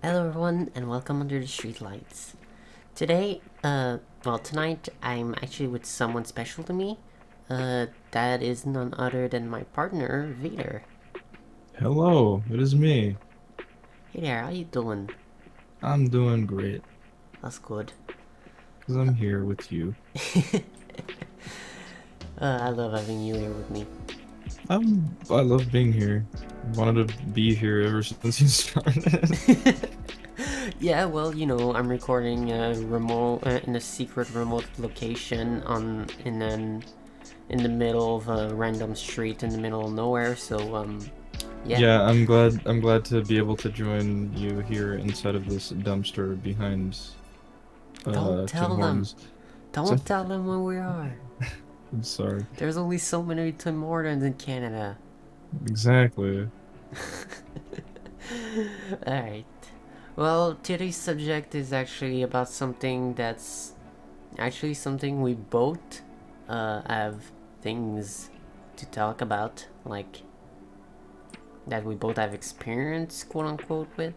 Hello everyone and welcome under the Streetlights. Tonight I'm actually with someone special to me. That is none other than my partner, Vitor. Hello, it is me. Hey there, how you doing? I'm doing great That's good. because I'm here with you. I love having you here with me. I love being here. Wanted to be here ever since you started. Yeah, well, I'm recording in a secret remote location in the middle of a random street in the middle of nowhere, yeah. Yeah, I'm glad to be able to join you here inside of this dumpster behind Don't Tim tell them. Hortons. So Don't tell them where we are. I'm sorry. There's only so many Tim Hortons in Canada. Exactly. Alright. Well, today's subject is actually about something that's actually something we both have things to talk about, like that we both have experience, quote unquote, with,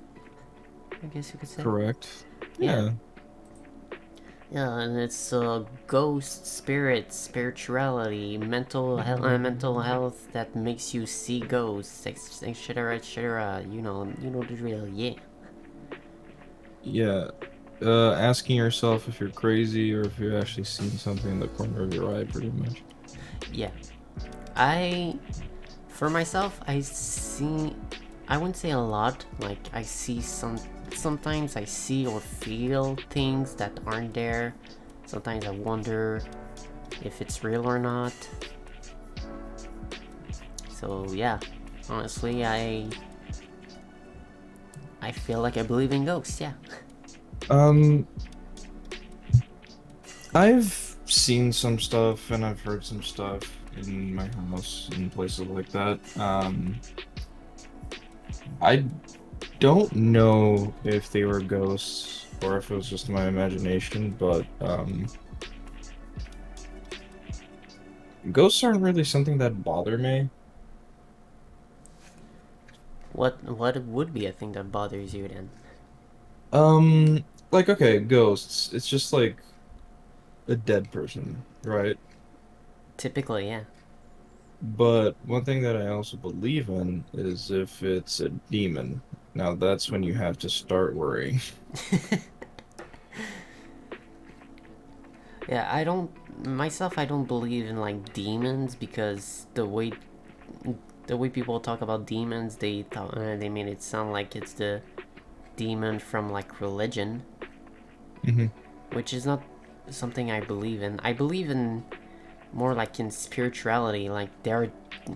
I guess you could say. Correct. Yeah. Yeah. Yeah, and it's ghost, spirits, spirituality, mental health that makes you see ghosts, etc., etc. You know the drill. Yeah, Yeah. Asking yourself if you're crazy or if you're actually seeing something in the corner of your eye, pretty much. yeah. I, for myself, I see. I wouldn't say a lot. Like I see some. Sometimes I see or feel things that aren't there. Sometimes I wonder if it's real or not. So yeah, honestly, I feel like I believe in ghosts, yeah. Um, I've seen some stuff and I've heard some stuff in my house and places like that. I don't know if they were ghosts or if it was just my imagination, but ghosts aren't really something that bother me. What would be a thing that bothers you then? Like okay, ghosts, it's just like a dead person, right? Typically, yeah. But one thing that I also believe in is if it's a demon. Now that's when you have to start worrying. Yeah, I don't believe in like demons because the way people talk about demons, they made it sound like it's the demon from like religion, hmm which is not something I believe in. I believe in more like in spirituality, like there are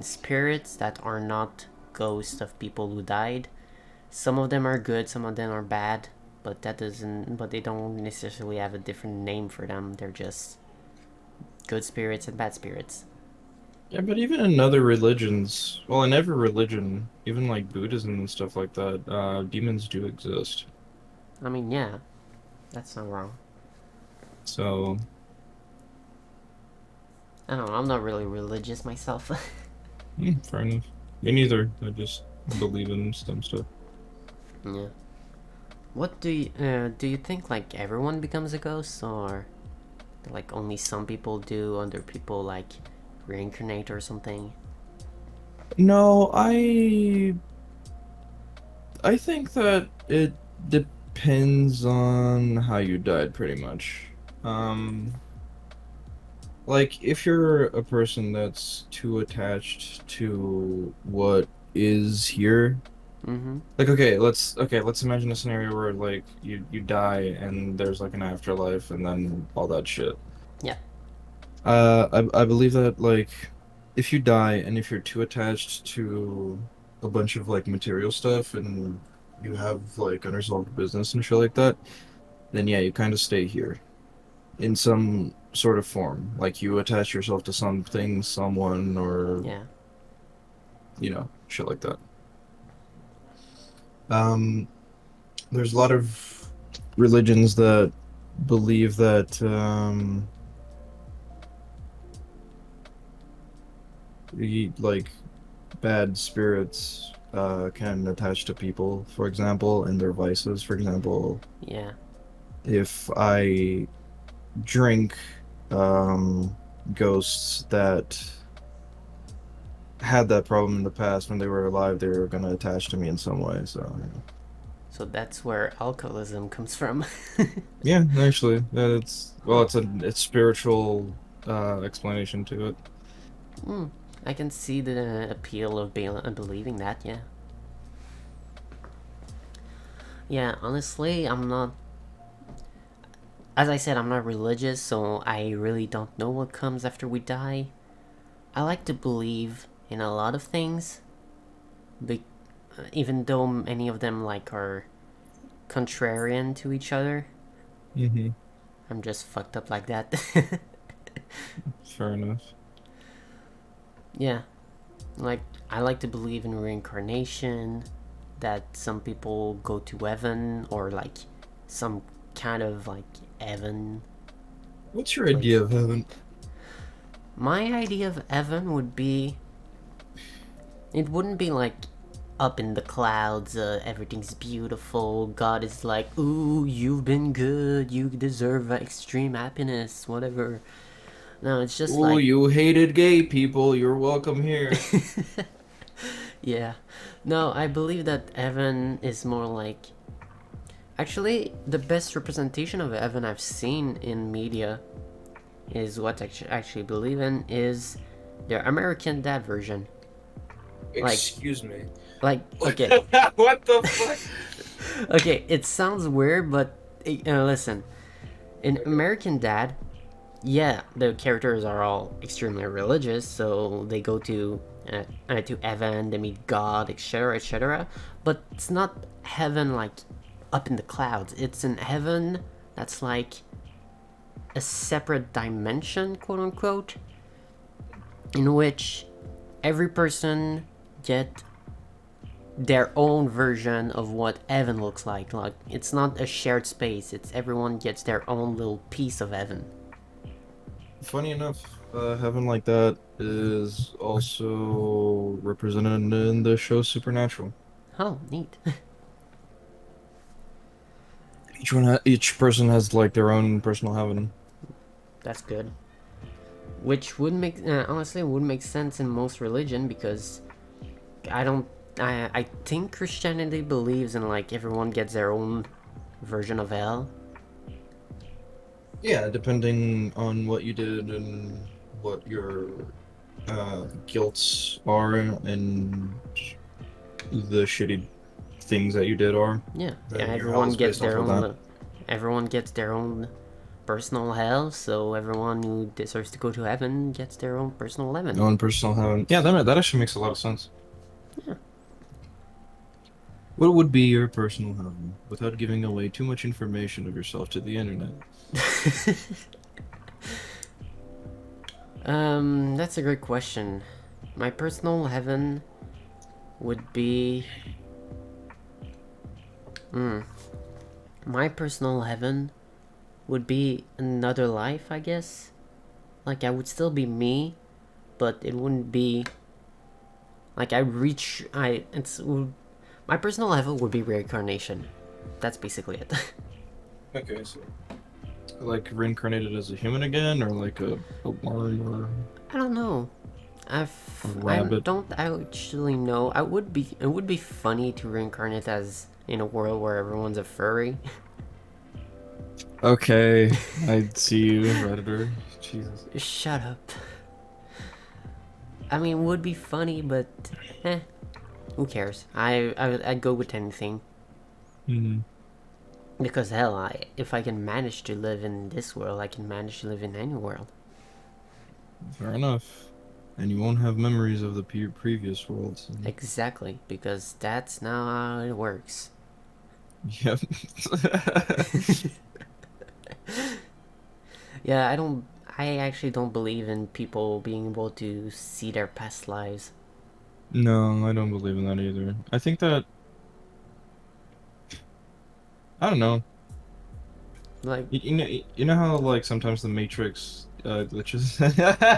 spirits that are not ghosts of people who died. Some of them are good, some of them are bad, but that doesn't. But they don't necessarily have a different name for them. They're just good spirits and bad spirits. Yeah, but even in other religions, well, in every religion, even like Buddhism and stuff like that, demons do exist. I mean, yeah, that's not wrong. So, I don't know. I'm not really religious myself. fair enough. Me neither. I just believe in some stuff. Yeah. What do you think? Like everyone becomes a ghost, or like only some people do, other people like reincarnate or something? No, I think that it depends on how you died, pretty much. Um, like if you're a person that's too attached to what is here, Mm-hmm. like okay, let's imagine a scenario where like you die and there's like an afterlife and then all that shit. Yeah. I believe that like if you die and if you're too attached to a bunch of like material stuff and you have like unresolved business and shit like that, then yeah, you kind of stay here in some sort of form. Like you attach yourself to something, someone, or Yeah. shit like that. Um, there's a lot of religions that believe that like bad spirits can attach to people, for example, and their vices. For example, Yeah. if I drink ghosts that had that problem in the past when they were alive, they were gonna attach to me in some way. So So that's where alcoholism comes from. yeah, actually, it's well, it's spiritual explanation to it. Hmm. I can see the appeal of believing that, yeah. Yeah, honestly, I'm not. As I said, I'm not religious, so I really don't know what comes after we die. I like to believe in a lot of things, be- even though many of them like are contrarian to each other. Mm-hmm. I'm just fucked up like that. Fair enough. Yeah, like I like to believe in reincarnation, that some people go to heaven or like some kind of like heaven What's your idea place. of heaven? My idea of heaven would be, it wouldn't be like up in the clouds, everything's beautiful, God is like, ooh, you've been good, you deserve extreme happiness, whatever. No, it's just Oh, like, you hated gay people. You're welcome here. yeah. No, I believe that heaven is more like, actually, the best representation of heaven I've seen in media is what I actually believe in is the American Dad version. Like, Excuse me. okay. What the fuck? Okay, it sounds weird, but listen. In Okay. American Dad, yeah, the characters are all extremely religious, so they go to heaven, they meet God, etc., etc. But it's not heaven like up in the clouds. It's in heaven that's like a separate dimension, quote unquote, in which every person get their own version of what heaven looks like. Like it's not a shared space. It's everyone gets their own little piece of heaven. Funny enough, heaven like that is also represented in the show Supernatural. Oh, neat. Each person has like their own personal heaven. That's good. Which would make honestly would make sense in most religion because I don't. I think Christianity believes in like everyone gets their own version of hell. Yeah, depending on what you did and what your guilts are and the shitty things that you did are, Yeah, then your hell everyone is gets based off their of own. that. Everyone gets their own personal hell. So everyone who deserves to go to heaven gets their own personal heaven. Own personal heaven. Yeah, that actually makes a lot of sense. Yeah. What would be your personal heaven without giving away too much information of yourself to the internet? That's a great question. My personal heaven would be. Hmm. My personal heaven would be another life, I guess. Like, I would still be me, but it wouldn't be. Like, I reach. I. It's. My personal heaven would be reincarnation. That's basically it. Okay, so like reincarnated as a human again, or like a worm or I don't know. a I rabbit? don't actually know. I would be. It would be funny to reincarnate as in a world where everyone's a furry. Okay, I see you, Redditor. Jesus. Shut up. I mean, it would be funny, but eh, who cares? I'd go with anything Hmm. because hell, if I can manage to live in this world, I can manage to live in any world. Fair enough. And you won't have memories of the previous worlds. Exactly, because that's not how it works. Yep. Yeah, I don't. I actually don't believe in people being able to see their past lives. No, I don't believe in that either. I think that I don't know. Like, You know how like sometimes the Matrix glitches.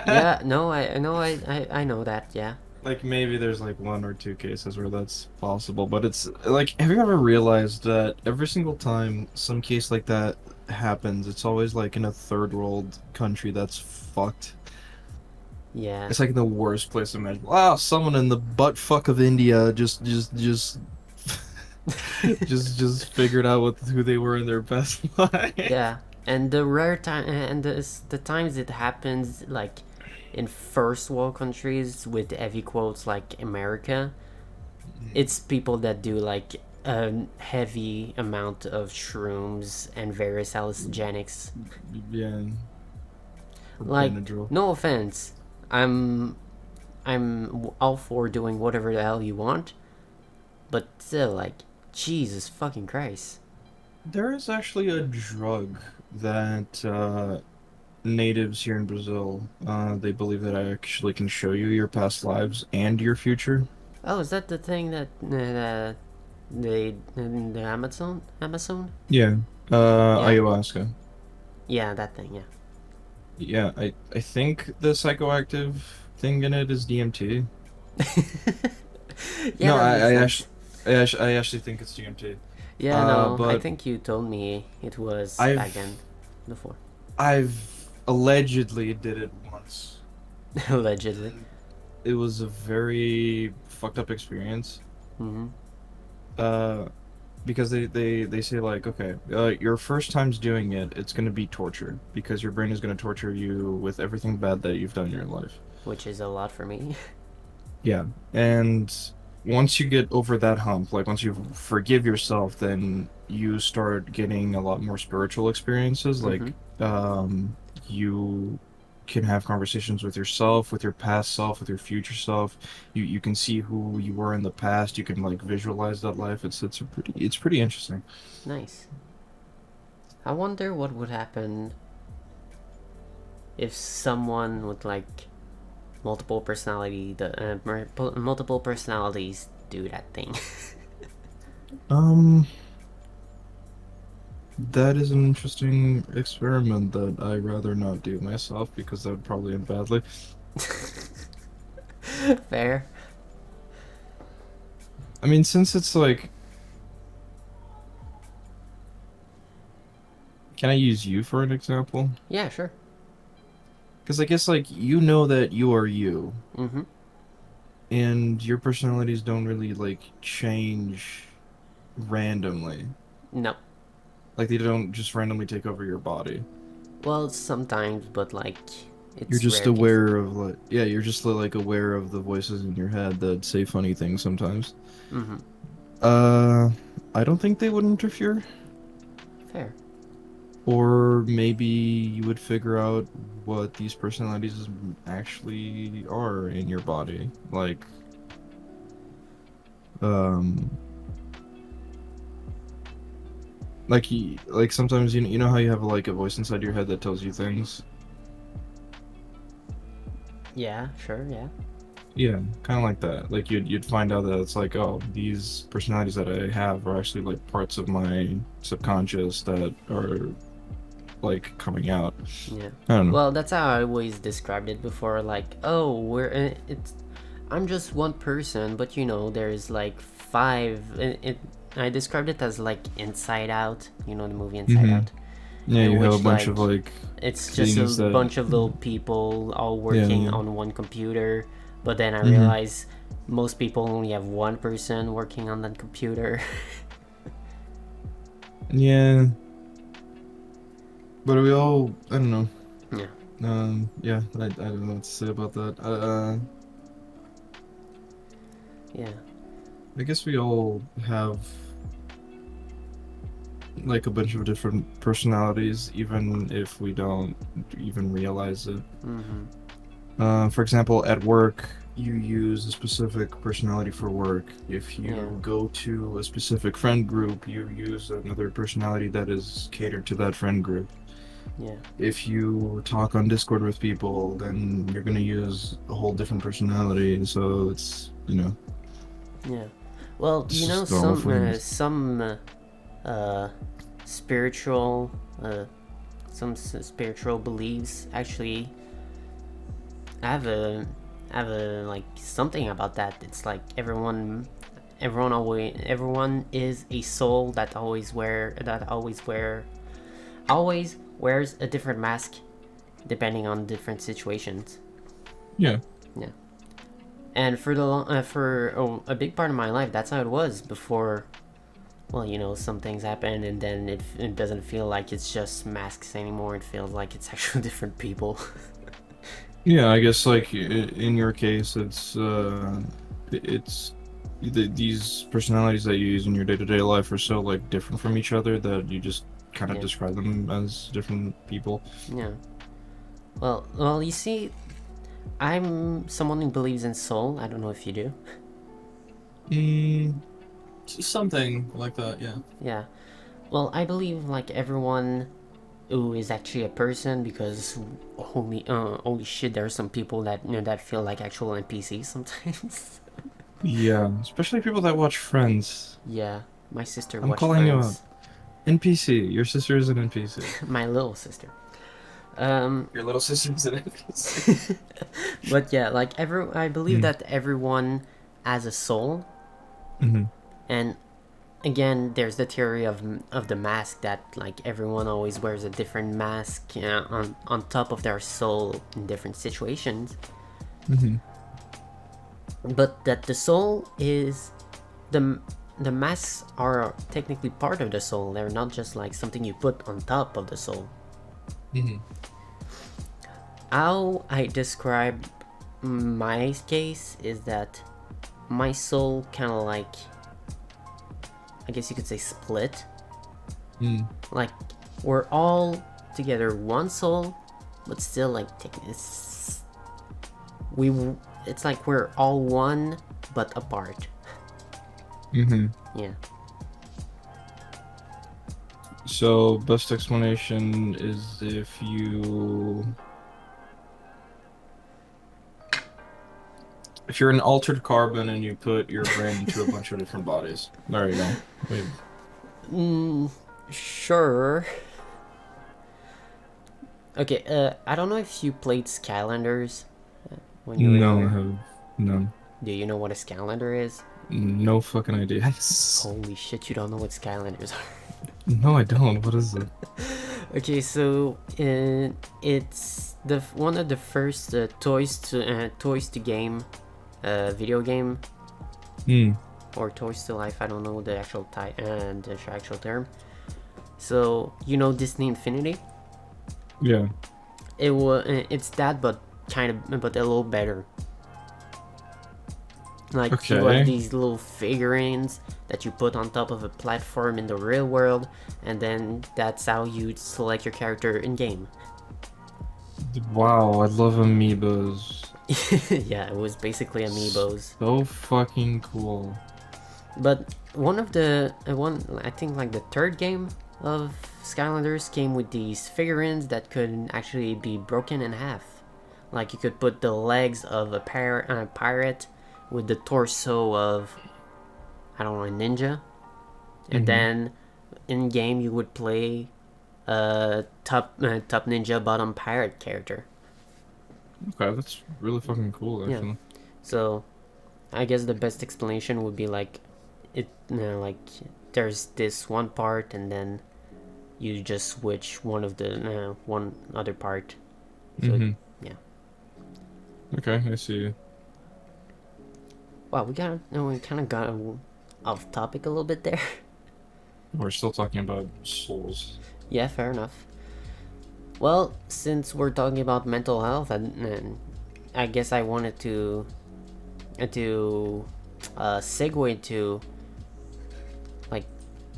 yeah, no, I know, I know that. Yeah, like maybe there's like one or two cases where that's possible, but it's like, have you ever realized that every single time some case like that happens, it's always like in a third world country that's fucked. Yeah. It's like the worst place imaginable. Wow, someone in the butt fuck of India just figured out who they were in their best life. Yeah, and the rare time and the times it happens like in first world countries with heavy quotes like America, it's people that do like a heavy amount of shrooms and various hallucinogenics. Yeah, or Like, Benadryl. no offense, I'm I'm all for doing whatever the hell you want, but still, like, Jesus fucking Christ. There is actually a drug that natives here in Brazil, they believe that I actually can show you your past lives and your future. Oh, is that the thing that they in the Amazon? Yeah. Yeah, Ayahuasca. yeah, that thing. Yeah, I think the psychoactive thing in it is DMT. Yeah, yeah, No, that makes sense. I actually think it's DMT. Yeah, no, I But think you told me it was back then, I've before, I've allegedly did it once. allegedly. It was a very fucked up experience. Mm-hmm. Uh, because they say like, okay, your first time's doing it, it's gonna be torture because your brain is gonna torture you with everything bad that you've done in your life. Which is a lot for me. Yeah, and once you get over that hump, like once you forgive yourself, then you start getting a lot more spiritual experiences. Mm-hmm. Like, you can have conversations with yourself, with your past self, with your future self. You can see who you were in the past. You can like visualize that life. It's pretty interesting. Nice. I wonder what would happen if someone with like multiple personalities do that thing. Um, that is an interesting experiment that I'd rather not do myself because that would probably end badly. Fair. I mean, since it's like, can I use you for an example? Yeah, sure. Because I guess like you know that you are you, Mm-hmm. and your personalities don't really like change randomly. No. Like they don't just randomly take over your body. Well, sometimes, but like, You're it's just rare cases. aware of like, yeah, you're just like aware of the voices in your head that say funny things sometimes. Mm-hmm. Uh, I don't think they would interfere. Fair. Or maybe you would figure out what these personalities actually are in your body. Um, like sometimes you know how you have like a voice inside your head that tells you things. Yeah, sure, yeah. Yeah, kind of like that. Like you'd find out that it's like, oh, these personalities that I have are actually like parts of my subconscious that are like coming out. Yeah. I don't know. Well, that's how I always described it before. Like, oh, it's. I'm just one person, but you know, there's like five. I described it as like Inside Out. You know the movie Inside Mm-hmm. Out, Yeah, in you have a which bunch like of like it's just a things that. bunch of little people all Yeah, working yeah. on one computer. But then I Mm-hmm. realized most people only have one person working on that computer. Yeah, but we all, I don't know. Yeah. Yeah, I don't know what to say about that. Yeah. I guess we all have like a bunch of different personalities, even if we don't even realize it. Mm-hmm. For example, at work, you use a specific personality for work. If you Yeah. go to a specific friend group, you use another personality that is catered to that friend group. Yeah. If you talk on Discord with people, then you're gonna use a whole different personality. So it's, Yeah. Well, it's you know, just normal for humans. uh, spiritual, spiritual beliefs actually have a have a like something about that. It's like everyone is a soul that always wears a different mask depending on different situations. Yeah. Yeah. And for a big part of my life, that's how it was before. Well, some things happen, and then it doesn't feel like it's just masks anymore. It feels like it's actually different people. Yeah, I guess like in your case, it's these personalities that you use in your day-to-day life are so like different from each other that you just kind of Yeah. describe them as different people. Yeah. Well, you see, I'm someone who believes in soul. I don't know if you do. Mm, something like that, yeah. Yeah. Well, I believe like everyone who is actually a person because holy shit, there are some people that that feel like actual NPCs sometimes. Yeah, especially people that watch Friends. Yeah. My sister I'm watched calling you out. Friends. NPC. Your sister is an NPC. My little sister. Um, Your little sister's an NPC. but yeah, like I believe Mm. that everyone has a soul, Mm-hmm. and again, there's the theory of the mask that like everyone always wears a different mask on top of their soul in different situations, Mm-hmm. but that the soul is the the masks are technically part of the soul. They're not just like something you put on top of the soul. Mm-hmm. How I describe my case is that my soul kind of like, I guess you could say, split. Mm. Like we're all together one soul, but still like we it's like we're all one but apart. Mm-hmm. Yeah. So, best explanation is if you're an altered carbon and you put your brain into a bunch of different bodies. There you go. Wait. Sure. Okay, I don't know if you played Skylanders when you were No, I younger. have no. Do you know what a Skylander is? No fucking idea. Holy shit, you don't know what Skylanders are. No, I don't. What is it? Okay, so it's the one of the first toys to game, video game, Hmm. or toys to life. I don't know the actual term. So Disney Infinity. Yeah. It's that, but but a little better. Like you have Okay. these little figurines that you put on top of a platform in the real world, and then that's how you select your character in game. Wow, I love amiibos. Yeah, it was basically amiibos. So fucking cool. But one of the one I think like the third game of Skylanders came with these figurines that could actually be broken in half. Like you could put the legs of a pirate with the torso of, I don't know, a ninja, and Mm-hmm. then in game you would play a top ninja bottom pirate character. Okay, that's really fucking cool, Yeah. actually. So I guess the best explanation would be like like there's this one part, and then you just switch one other part. So Mm-hmm. yeah. Okay, I see. Wow, we kind of got off topic a little bit there. We're still talking about souls. Yeah, fair enough. Well, since we're talking about mental health, and I guess I wanted to segue to like,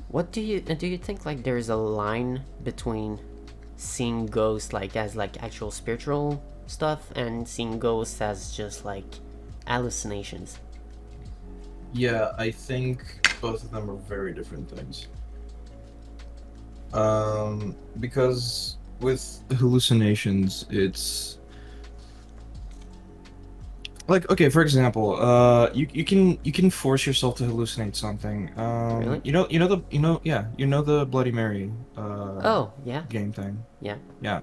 what do you think like there's a line between seeing ghosts like as like actual spiritual stuff and seeing ghosts as just like hallucinations? Yeah, I think both of them are very different things. Because with hallucinations, it's like, okay, for example, you can force yourself to hallucinate something. Really? Yeah, you know the Bloody Mary Oh, yeah. game thing. Yeah. Yeah.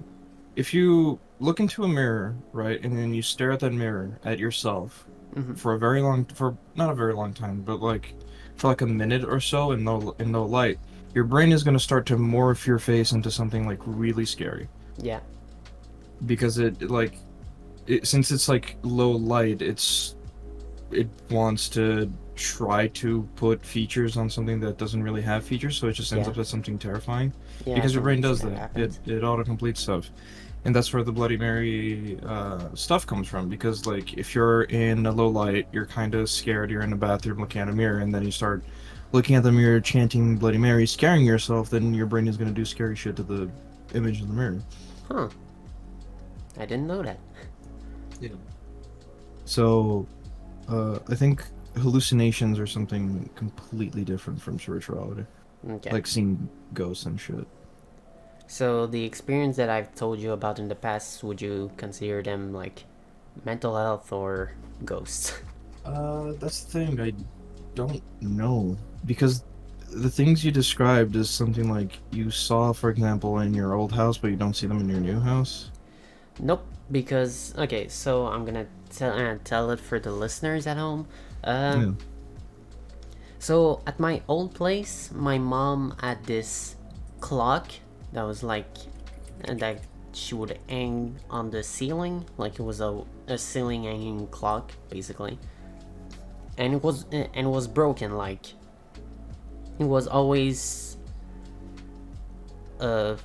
if you look into a mirror, right, and then you stare at that mirror at yourself Hmm. for a very long, for not a very long time, but like for like a minute or so in no light, your brain is going to start to morph your face into something like really scary Yeah. because since it's like low light, it wants to try to put features on something that doesn't really have features, so it just ends Yeah. up as something terrifying Yeah, I because your can brain see does that that. It happens. it auto-completes stuff. And that's where the Bloody Mary stuff comes from. Because like if you're in a low light, you're kind of scared. You're in a bathroom looking at a mirror, and then you start looking at the mirror, chanting Bloody Mary, scaring yourself. Then your brain is gonna do scary shit to the image in the mirror. Huh. I didn't know that. Yeah. So, I think hallucinations are something completely different from spirituality, Okay. like seeing ghosts and shit. So the experience that I've told you about in the past, would you consider them like mental health or ghosts? That's the thing. I don't know because the things you described is something like you saw, for example, in your old house, but you don't see them in your new house. Nope. Because okay, so I'm gonna tell it for the listeners at home. Uh, Yeah. so at my old place, my mom had this clock that was like, and that she would hang on the ceiling, like it was a ceiling hanging clock, basically. And it was broken. Like it was always uh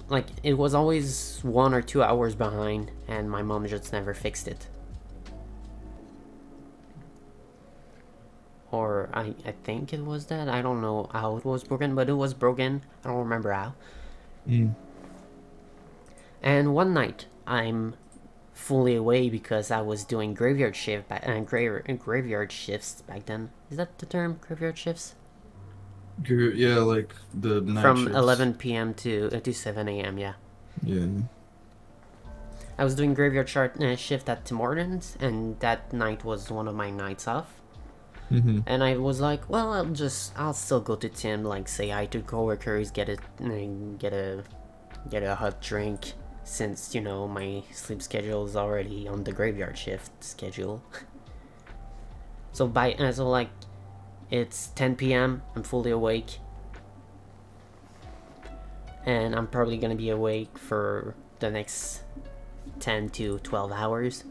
like it was always 1 or 2 hours behind, and my mom just never fixed it. Or I think it was that. I don't know how it was broken, but it was broken. I don't remember how. Mm. And one night, I'm fully away because I was doing graveyard shifts back then. Is that the term? Graveyard shifts? Yeah, like the night From shifts. 11 p.m. to 7 a.m. Yeah. Yeah. I was doing shift at Tim Hortons, and that night was one of my nights off. Mm-hmm. And I was like, well, I'll still go to Tim, like say hi to coworkers, get a hot drink, since my sleep schedule is already on the graveyard shift schedule. So like it's 10 p.m. I'm fully awake, and I'm probably gonna be awake for the next 10 to 12 hours.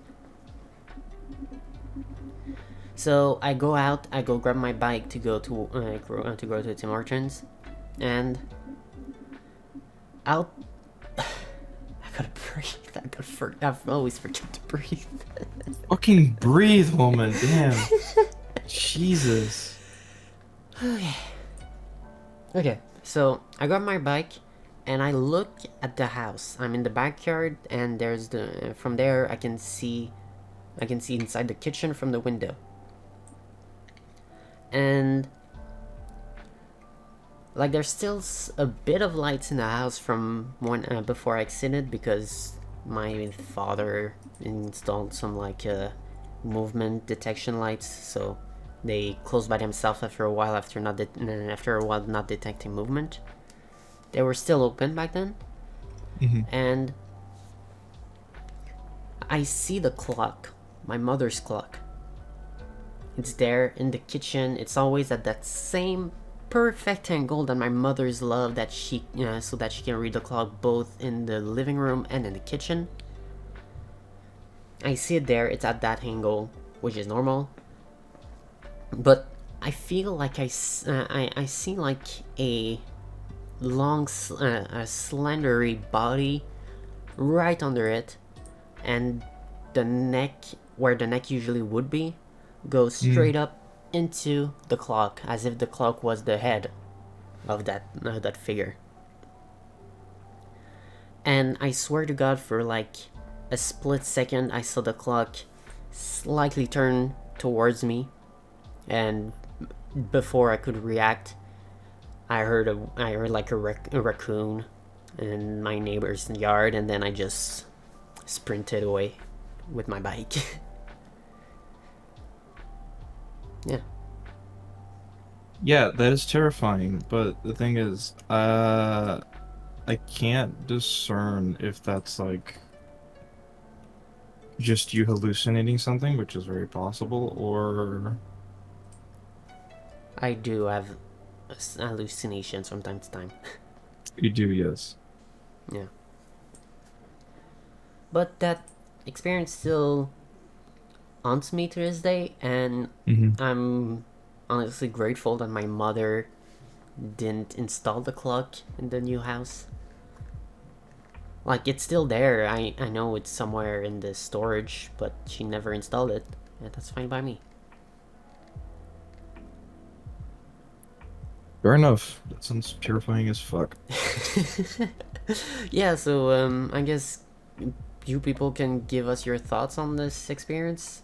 So I go out, I go grab my bike to go to Tim Hortons, and I'll. I gotta breathe. I always forget to breathe. Fucking breathe, woman. Damn. Jesus. Okay, so I grab my bike, and I look at the house. I'm in the backyard, and there's the from there I can see inside the kitchen from the window, and like there's still a bit of lights in the house from when before I exited, because my father installed some like movement detection lights, so they close by themselves after a while, after a while not detecting movement. They were still open back then, Mm-hmm. and I see the clock, my mother's clock. It's there in the kitchen. It's always at that same perfect angle that my mother's love, that so that she can read the clock both in the living room and in the kitchen. I see it there. It's at that angle, which is normal. But I feel like I see like a a slendery body right under it, and the neck, where the neck usually would be, goes Mm. straight up into the clock, as if the clock was the head of that figure. And I swear to God, for like a split second, I saw the clock slightly turn towards me, and before I could react, I heard like a raccoon in my neighbor's yard, and then I just sprinted away with my bike. Yeah. Yeah, that is terrifying. But the thing is, I can't discern if that's like just you hallucinating something, which is very possible, or I do have hallucinations from time to time. you do, yes. Yeah. But that experience still haunts me to this day, and Hmm. I'm honestly grateful that my mother didn't install the clock in the new house. Like, it's still there. I know it's somewhere in the storage, but she never installed it. Yeah, that's fine by me. Fair enough. That sounds terrifying as fuck. Yeah, so I guess you people can give us your thoughts on this experience.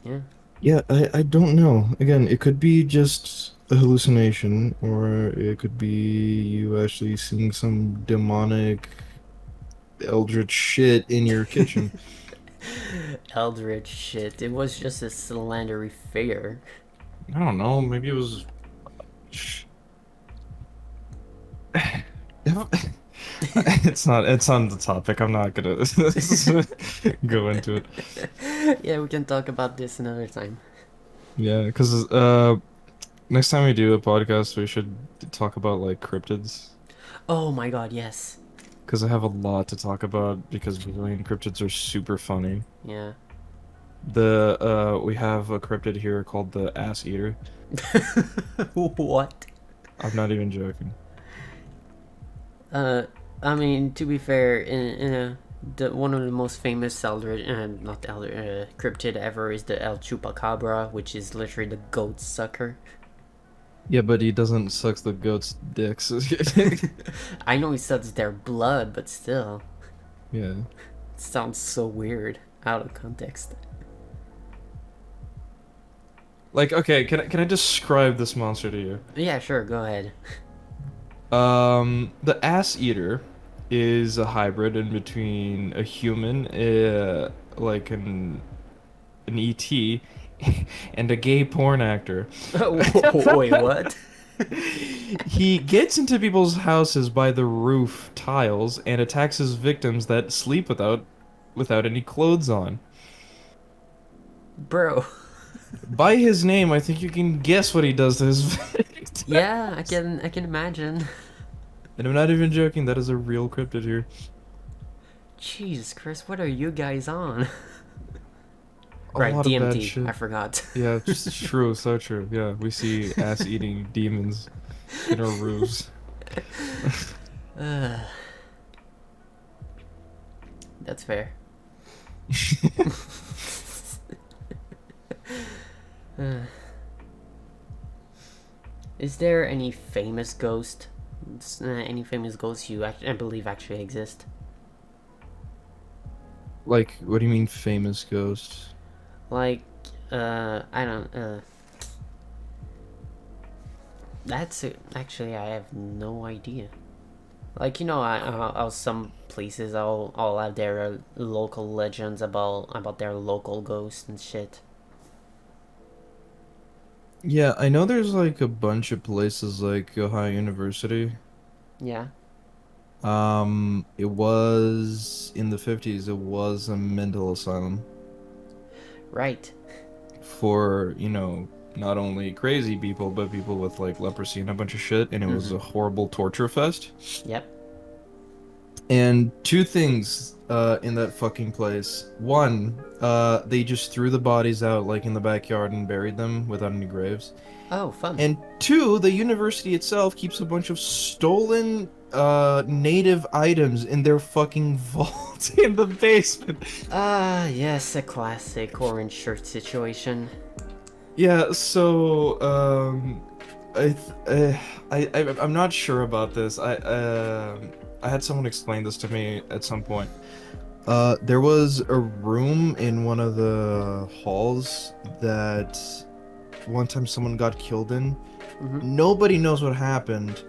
Yeah. Yeah, I don't know. Again, it could be just a hallucination, or it could be you actually seeing some demonic eldritch shit in your kitchen. Eldritch shit. It was just a slendery figure. I don't know, maybe it was it's on the topic. I'm not gonna go into it. Yeah, we can talk about this another time. Yeah, because next time we do a podcast, we should talk about like cryptids. Oh my god, yes. Because I have a lot to talk about because Brazilian cryptids are super funny. Yeah. We have a cryptid here called the ass eater. What? I'm not even joking. Uh, I mean, to be fair, one of the most famous Eldritch, not Eldritch, cryptid ever is the El Chupacabra, which is literally the goat sucker. Yeah, but he doesn't suck the goat's dicks. I know he sucks their blood, but still, Yeah. it sounds so weird out of context. Like, okay, can I describe this monster to you? Yeah, sure, go ahead. The ass eater is a hybrid in between a human, like an ET, and a gay porn actor. Wait, what? He gets into people's houses by the roof tiles and attacks his victims that sleep without any clothes on. Bro. By his name, I think you can guess what he does to his victims. Yeah, I can imagine. And I'm not even joking, that is a real cryptid here. Jesus Christ, what are you guys on? A Right, lot of bad DMT. I shit. forgot. Yeah, just true, so true. Yeah, we see ass-eating demons in our roofs. uh, that's fair. Uh, is there any famous ghost? Any famous ghosts you I believe actually exist? Like, what do you mean famous ghost? Like, I don't. Actually, I have no idea. Like, some places all have their local legends about their local ghosts and shit. Yeah, I know there's like a bunch of places like Ohio University. Yeah. It was in the 50s, it was a mental asylum Right. for, not only crazy people, but people with like leprosy and a bunch of shit, and it was Mm-hmm. a horrible torture fest. Yep. And two things in that fucking place. One, they just threw the bodies out like in the backyard and buried them without any graves. Oh, fun. And two, the university itself keeps a bunch of stolen native items in their fucking vault in the basement. Ah, yes, a classic orange shirt situation. Yeah, so I, I'm not sure about this. I had someone explain this to me at some point. There was a room in one of the halls that one time someone got killed in. Mm-hmm. Nobody knows what happened,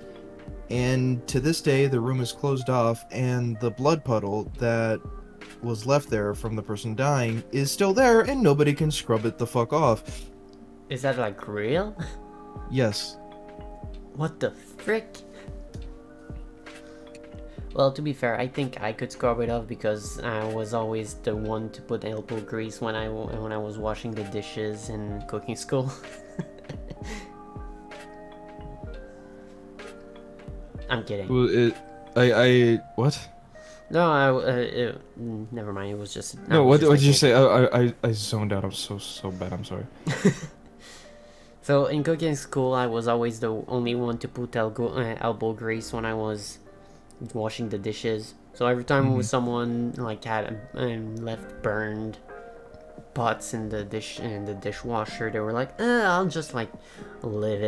and to this day the room is closed off, and the blood puddle that was left there from the person dying is still there, and nobody can scrub it the fuck off. Is that like real? Yes. What the frick? Well, to be fair, I think I could scrub it off because I was always the one to put elbow grease when I was washing the dishes in cooking school. I'm kidding. Well, what? No, never mind. It was just I No, was what just did you thinking. say? I zoned out. I'm so bad. I'm sorry. So in cooking school, I was always the only one to put elbow grease when I was washing the dishes. So every time Hmm. someone like had left burned pots in the dishwasher, they were like, I'll just like leave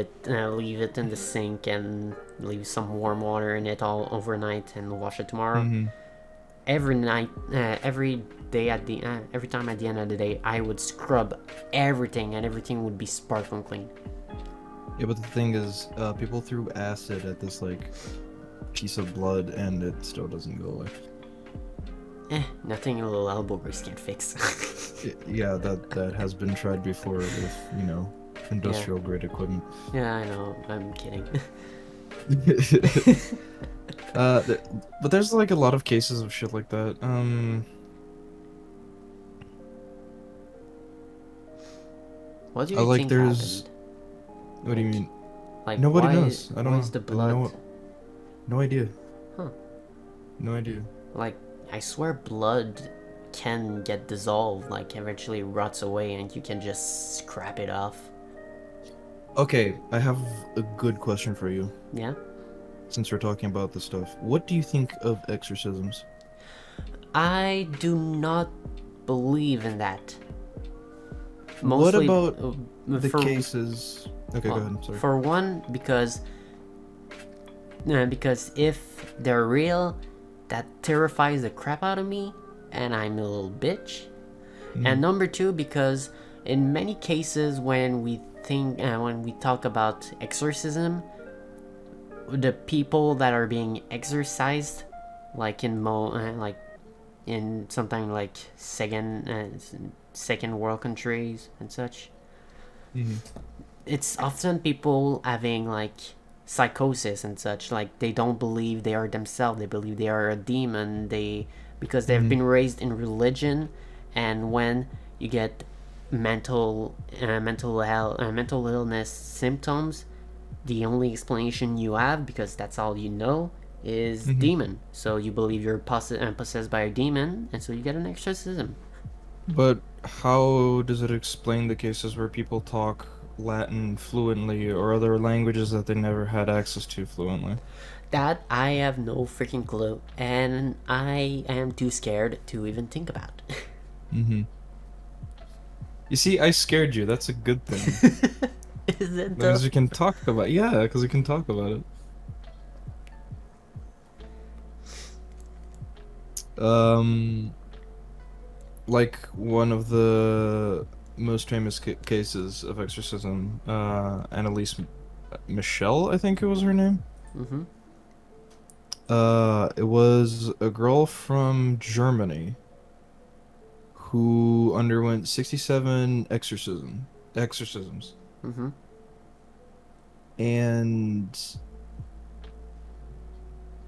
it in the sink and leave some warm water in it all overnight and wash it tomorrow. Hmm. Every night, every day every time at the end of the day, I would scrub everything and everything would be sparkling clean. Yeah, but the thing is, people threw acid at this like piece of blood, and it still doesn't go away. Nothing a little elbow grease can't fix. Yeah, that has been tried before with industrial grade equipment. Yeah, I know. I'm kidding. But there's like a lot of cases of shit like that. What do you Like think there's. happened? What do you mean? Like, Nobody why? knows. I don't Why know. is the I have blood? no idea. Huh? No idea. Like, I swear, blood can get dissolved. Like, eventually rots away, and you can just scrap it off. Okay, I have a good question for you. Yeah. Since we're talking about this stuff, what do you think of exorcisms? I do not believe in that. What Mostly, about the for cases? Okay, go ahead. Sorry. for one, because if they're real, that terrifies the crap out of me, and I'm a little bitch. And number two, because in many cases when we talk about exorcism, the people that are being exorcised, like in sometimes like second world countries and such, Mm-hmm. it's often people having like psychosis and such. Like they don't believe they are themselves, they believe they are a demon, because they've Mm-hmm. been raised in religion. And when you get mental illness symptoms, the only explanation you have, because that's all you know, is Mm-hmm. demon. So you believe you're possessed by a demon, and so you get an exorcism. But how does it explain the cases where people talk Latin fluently or other languages that they never had access to fluently? That I have no freaking clue, and I am too scared to even think about. Mm-hmm. You see, I scared you. That's a good thing. Is it though? Because we can talk about yeah, because we can talk about it. Um, like one of the most famous cases of exorcism, Annalise Michelle, I think it was her name. Mm-hmm. It was a girl from Germany who underwent 67 exorcisms, Mm-hmm. and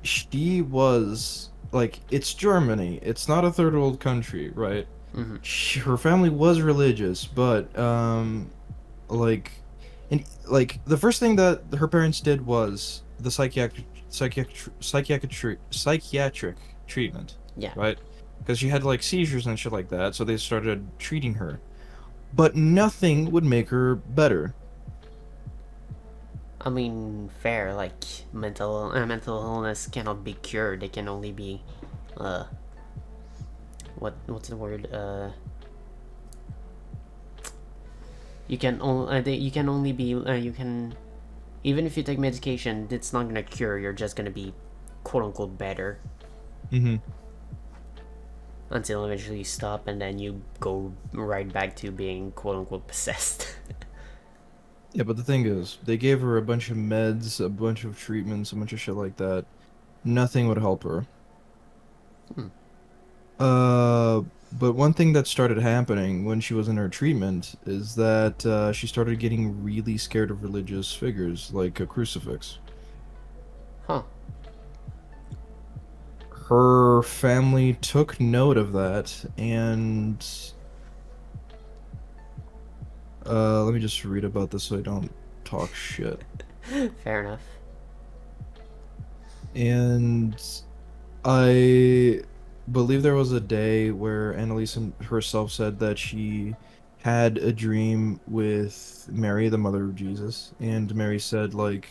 she was like, it's Germany, it's not a third world country, right? Mm-hmm. Her family was religious, but like, and like the first thing that her parents did was the psychiatric treatment, Yeah. right? Because she had like seizures and shit like that, so they started treating her, but nothing would make her better. I mean, fair. Like mental illness cannot be cured. They can only be, uh, what's the word? You can only be you can, even if you take medication, it's not gonna cure. You're just gonna be, quote unquote, better Mm-hmm. until eventually you stop, and then you go right back to being, quote unquote, possessed. Yeah, but the thing is, they gave her a bunch of meds, a bunch of treatments, a bunch of shit like that. Nothing would help her. Hmm. Uh, but one thing that started happening when she was in her treatment is that she started getting really scared of religious figures, like a crucifix. Huh. her family took note of that, and let me just read about this so I don't talk shit. Fair enough. And I believe there was a day where Annalise herself said that she had a dream with Mary, the mother of Jesus, and Mary said, like,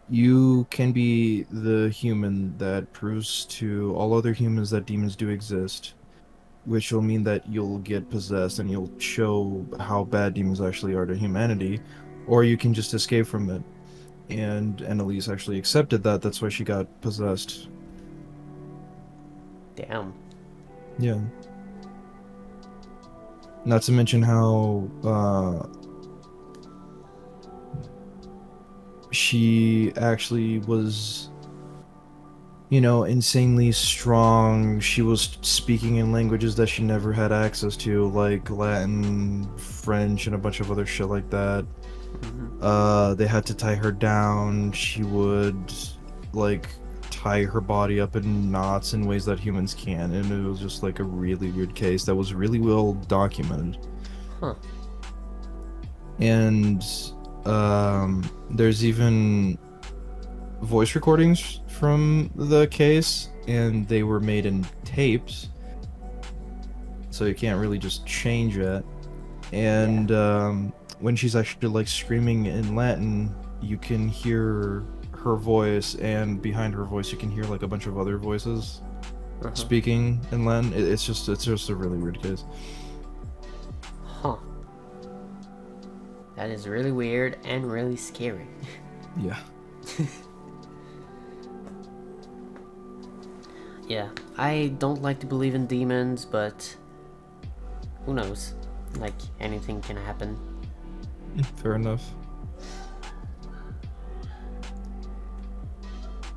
you can be the human that proves to all other humans that demons do exist, which will mean that you'll get possessed and you'll show how bad demons actually are to humanity, or you can just escape from it. And Annalise actually accepted that. That's why she got possessed. Damn. Yeah. Not to mention how she actually was, insanely strong. She was speaking in languages that she never had access to, like Latin, French, and a bunch of other shit like that. They had to tie her down. She would, like, tie her body up in knots in ways that humans can, and it was just like a really weird case that was really well documented. Huh. And there's even voice recordings from the case, and they were made in tapes, so you can't really just change it. And when she's actually like screaming in Latin, you can hear her voice, and behind her voice you can hear like a bunch of other voices speaking in Latin. It's just a really weird case. Huh. That is really weird and really scary. Yeah. Yeah, I don't like to believe in demons, but who knows? Like, anything can happen. Fair enough.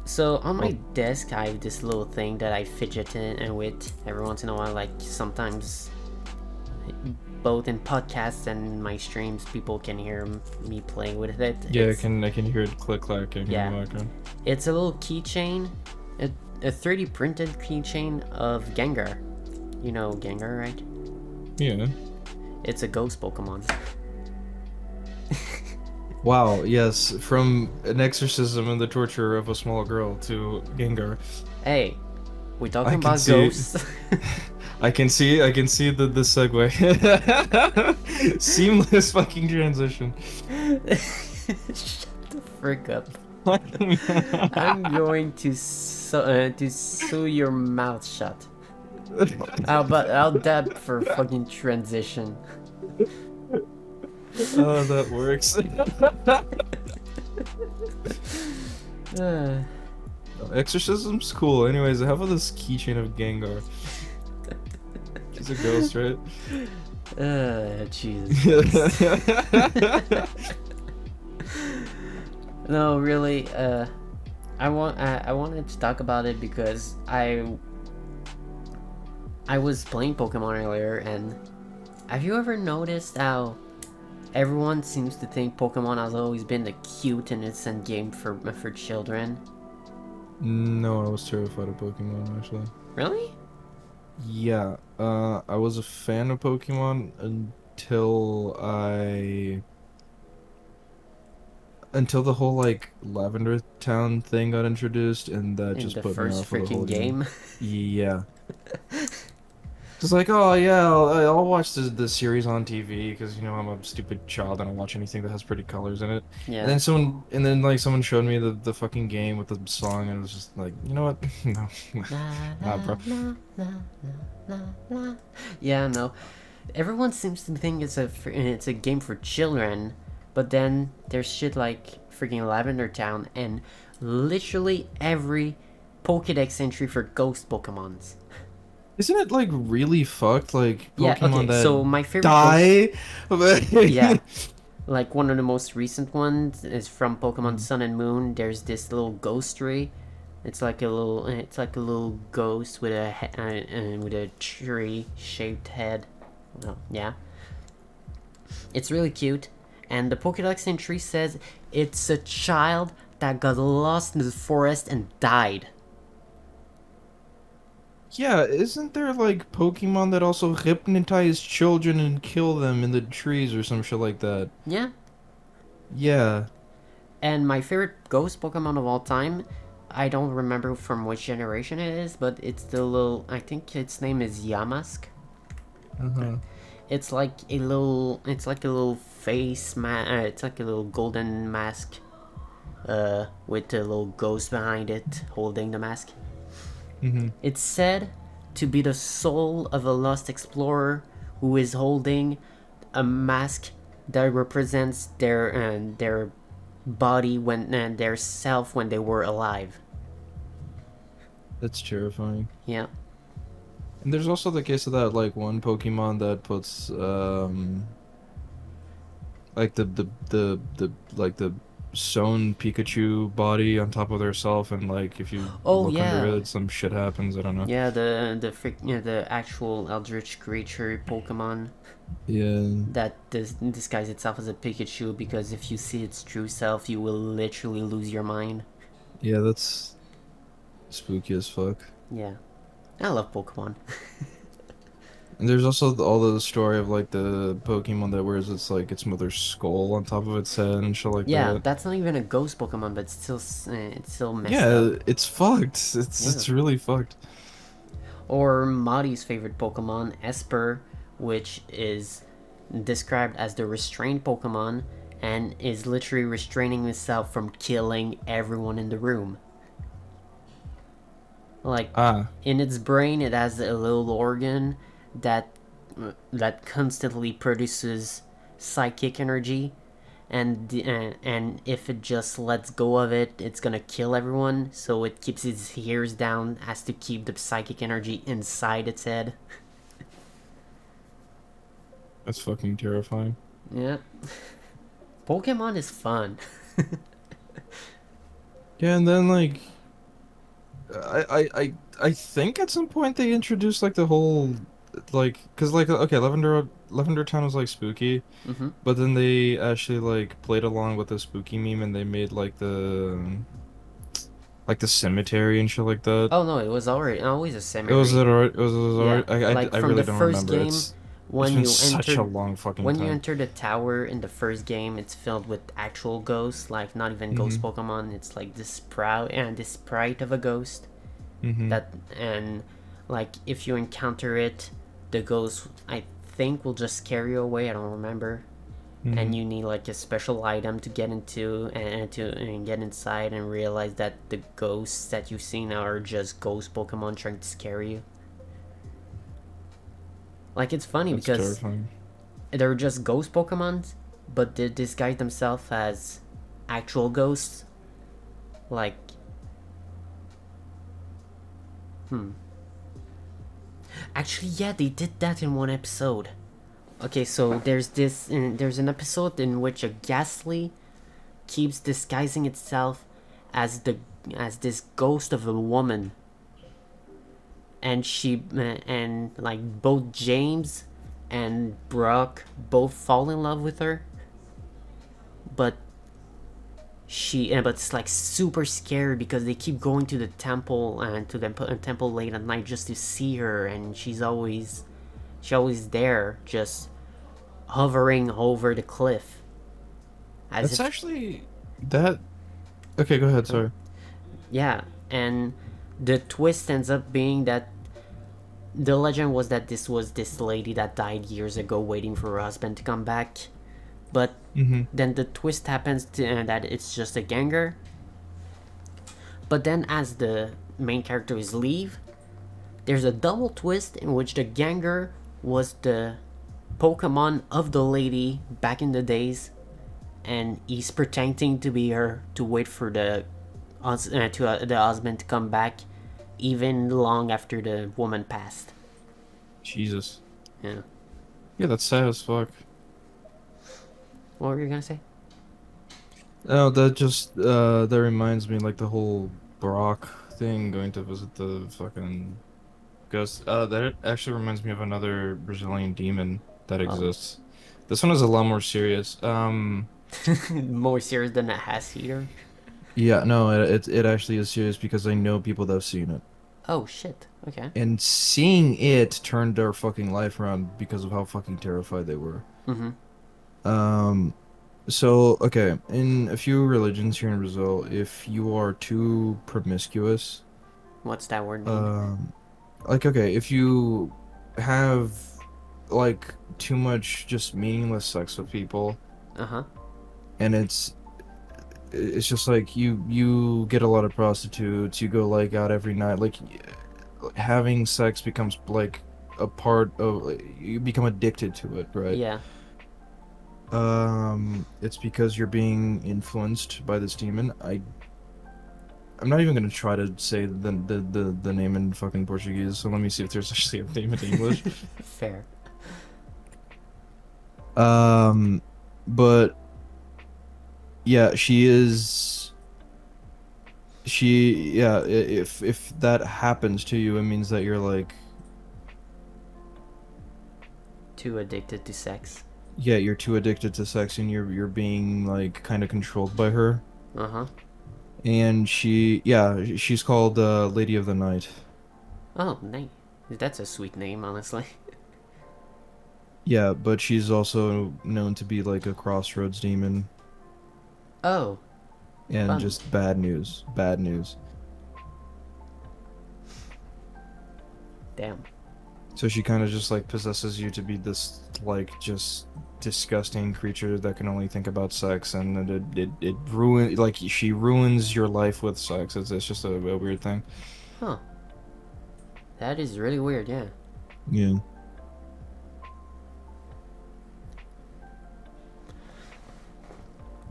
So on my desk, I have this little thing that I fidget in with every once in a while. Like, sometimes, both in podcasts and my streams, people can hear me playing with it. Yeah, I can hear it click clacking in the background. It's a little keychain, a 3D printed keychain of Gengar. You know Gengar, right? Yeah. It's a ghost Pokemon. Wow, yes, from an exorcism and the torture of a small girl to Gengar. Hey, we're talking about ghosts. I can see the segue. Seamless fucking transition. Shut the frick up. I'm going to sew your mouth shut. I'll dab for fucking transition. Oh, that works. Exorcism's cool. Anyways, how about this keychain of Gengar? She's a ghost, right? Jesus. No, really. I wanted to talk about it because I was playing Pokemon earlier, and have you ever noticed how everyone seems to think Pokemon has always been the cute, innocent game for children? No, I was terrified of Pokemon, actually. Really? Yeah, I was a fan of Pokemon until the whole like Lavender Town thing got introduced, and that just put me off of the whole game. Yeah. It's like, oh yeah, I'll watch the series on TV because I'm a stupid child and I'll watch anything that has pretty colors in it. Yeah. And then someone showed me the fucking game with the song, and it was just like, you know what? No, nah, bro. Yeah, no. Everyone seems to think it's a game for children, but then there's shit like freaking Lavender Town and literally every Pokédex entry for ghost Pokemons. Isn't it like really fucked? Like Pokemon that so my favorite die? Yeah. Like one of the most recent ones is from Pokemon Sun and Moon. There's this little ghost tree. It's like a little ghost with a tree-shaped head. Well, yeah. It's really cute, and the Pokédex entry says it's a child that got lost in the forest and died. Yeah, isn't there like Pokemon that also hypnotize children and kill them in the trees or some shit like that? Yeah. Yeah. And my favorite ghost Pokemon of all time, I don't remember from which generation it is, but it's the little. I think its name is Yamask. Uh-huh. It's like a little. It's like a little face it's like a little golden mask. With a little ghost behind it holding the mask. Mm-hmm. It's said to be the soul of a lost explorer who is holding a mask that represents their body when and their self when they were alive. That's terrifying. Yeah. And there's also the case of that like one Pokemon that puts like the like the sewn Pikachu body on top of their self, and like if you Oh look under yeah. it some shit happens, I don't know. Yeah, the actual eldritch creature Pokemon Yeah. that disguise itself as a Pikachu, because if you see its true self, you will literally lose your mind. Yeah, that's spooky as fuck. Yeah, I love Pokemon. And there's also all the story of like the Pokemon that wears its like its mother's skull on top of its head and shit like Yeah, that. that's not even a ghost Pokemon, but it's still messed up. Yeah, it's fucked. Yeah. It's really fucked. Or Mari's favorite Pokemon, Esper, which is described as the restrained Pokemon and is literally restraining itself from killing everyone in the room. Like, Ah, in its brain, it has a little organ that that constantly produces psychic energy, and if it just lets go of it, it's gonna kill everyone. So it keeps its ears down, has to keep the psychic energy inside its head. that's fucking terrifying. Yeah, Pokemon is fun. Yeah, and then like I think at some point they introduced like the whole like because like okay Lavender Town was like spooky, Mm-hmm. but then they actually like played along with the spooky meme and they made like the cemetery and shit like that. Oh no, it was already always a It was cemetery. it alright? It was Yeah, alright? like I from really the don't first remember. game, It's when been you such a entered long fucking when you time. enter the tower in the first game, it's filled with actual ghosts, like not even ghost Mm-hmm. Pokemon. It's like this sprite of a ghost Mm-hmm. that, and like if you encounter it, the ghost I think will just scare you away. I don't remember. Mm-hmm. And you need like a special item to get into and get inside and realize that the ghosts that you've seen are just ghost Pokemon trying to scare you. Like, it's funny That's because terrifying. they're just ghost Pokemons, but they disguise themselves as actual ghosts. Like, hmm. Actually, yeah, they did that in one episode. Okay, so there's an episode in which a Ghastly keeps disguising itself as the as this ghost of a woman, and like both James and Brock both fall in love with her, but but it's like super scary because they keep going to the temple and to the temple late at night just to see her, and she always there, just hovering over the cliff as That's if. actually that. Okay, go ahead. Sorry. Yeah, and the twist ends up being that the legend was that this was this lady that died years ago waiting for her husband to come back, but Mm-hmm. then the twist happens that it's just a ganger. But then as the main characters leave, there's a double twist in which the ganger was the Pokemon of the lady back in the days, and he's pretending to be her to wait for the husband to come back, even long after the woman passed. Jesus. Yeah. Yeah, that's sad as fuck. What were you gonna say? Oh, that just that reminds me like the whole Brock thing going to visit the fucking ghost. That actually reminds me of another Brazilian demon that Oh, exists. This one is a lot more serious. more serious than a Hass Eater. Yeah, no, it actually is serious because I know people that have seen it. Oh shit. Okay. And seeing it turned their fucking life around because of how fucking terrified they were. Mm-hmm. Um, so, okay, in a few religions here in Brazil, if you are too promiscuous, What's that word mean? um, like, okay, if you have, like, too much just meaningless sex with people, Uh-huh. and it's just like you get a lot of prostitutes, you go, like, out every night, like, having sex becomes, like, a part of, you become addicted to it, right? Yeah. It's because you're being influenced by this demon. I'm not even gonna try to say the name in fucking Portuguese, so let me see if there's actually a name in English. Fair. Um, but yeah, yeah, if that happens to you, it means that you're like, Too addicted to sex. yeah, you're too addicted to sex and you're being like kind of controlled by her. Uh-huh. And she's called Lady of the Night. Oh, nice. That's a sweet name, honestly. Yeah, but she's also known to be like a crossroads demon Oh, and fun. just bad news. Bad news. Damn. So she kind of just like possesses you to be this like just disgusting creature that can only think about sex, and it ruin like she ruins your life with sex. It's just a weird thing. Huh. That is really weird, yeah. Yeah.